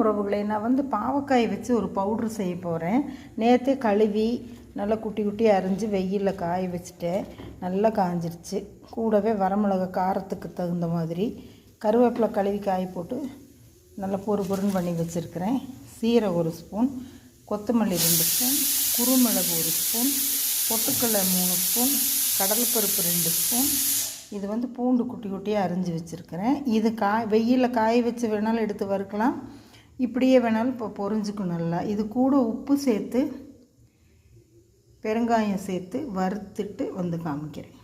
உறவுகளை, நான் வந்து பாவக்காய் வச்சு ஒரு பவுட்ரு செய்ய போகிறேன். நேற்றே கழுவி நல்லா குட்டி குட்டியாக அரிஞ்சு வெயிலில் காய வச்சுட்டேன். நல்லா காஞ்சிருச்சு. கூடவே வரமிளகா காரத்துக்கு தகுந்த மாதிரி கருவேப்பிலை கழுவி காய போட்டு நல்லா பொறுன்னு பண்ணி வச்சுருக்கிறேன். சீரகம் 1 ஸ்பூன், கொத்தமல்லி 2 ஸ்பூன், குறுமிளகு 1 ஸ்பூன், பொட்டுக்கடலை 3 ஸ்பூன், கடலைப்பருப்பு 2 ஸ்பூன். இது வந்து பூண்டு குட்டி குட்டியாக அரிஞ்சு வச்சுருக்கிறேன். இது வெயிலில் காய வச்சு வேணாலும் எடுத்து வறுக்கலாம், இப்படியே வேணாலும் இப்போ பொரிஞ்சுக்கும் நல்லா. இது கூட உப்பு சேர்த்து பெருங்காயம் சேர்த்து வறுத்துட்டு வந்து காமிக்கிறேன்.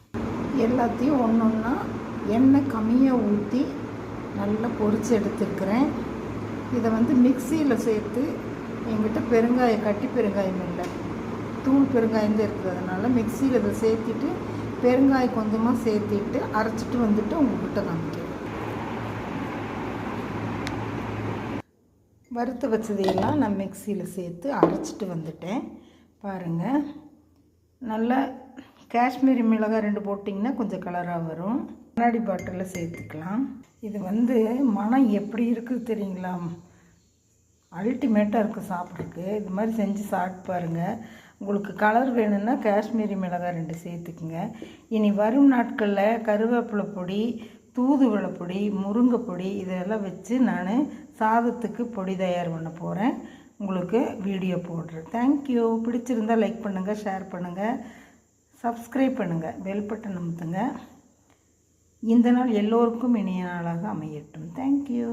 எல்லாத்தையும் ஒன்று ஒன்றா எண்ணெய் கம்மியாக ஊற்றி நல்லா பொரித்து எடுத்துருக்கிறேன். இதை வந்து மிக்சியில் சேர்த்து, என்கிட்ட கட்டி பெருங்காயம் இல்லை, தூள் பெருங்காயம் தான் இருக்கிறதுனால மிக்சியில் இதை சேர்த்திட்டு பெருங்காயம் கொஞ்சமாக சேர்த்திட்டு அரைச்சிட்டு வந்துட்டு உங்கள்கிட்ட காமிக்கிறேன். வறுத்து வச்சதையெல்லாம் நான் மிக்சியில் சேர்த்து அரைச்சிட்டு வந்துட்டேன். பாருங்கள், நல்லா காஷ்மீரி மிளகாய் 2 போட்டிங்கன்னா கொஞ்சம் கலராக வரும். கண்ணாடி பாட்டிலில் சேர்த்துக்கலாம். இது வந்து மனம் எப்படி இருக்குது தெரியுங்களா? அல்டிமேட்டாக இருக்குது சாப்பிட்றதுக்கு. இது மாதிரி செஞ்சு சாப்பிட்டு பாருங்கள். உங்களுக்கு கலர் வேணும்னா காஷ்மீரி மிளகாய் 2 சேர்த்துக்குங்க. இனி வரும் நாட்களில் கருவேப்பிலை பொடி, தூதுவளை பொடி, முருங்கை பொடி இதெல்லாம் வச்சு நான் சாதத்துக்கு பொடி தயார் பண்ண போகிறேன். உங்களுக்கு வீடியோ போடுறேன். தேங்க்யூ. பிடிச்சிருந்தால் லைக் பண்ணுங்கள், ஷேர் பண்ணுங்கள், சப்ஸ்கிரைப் பண்ணுங்கள், பெல் பட்டன் அமுத்துங்க. இந்த நாள் எல்லோருக்கும் இனிய நாளாக அமையட்டும். தேங்க்யூ.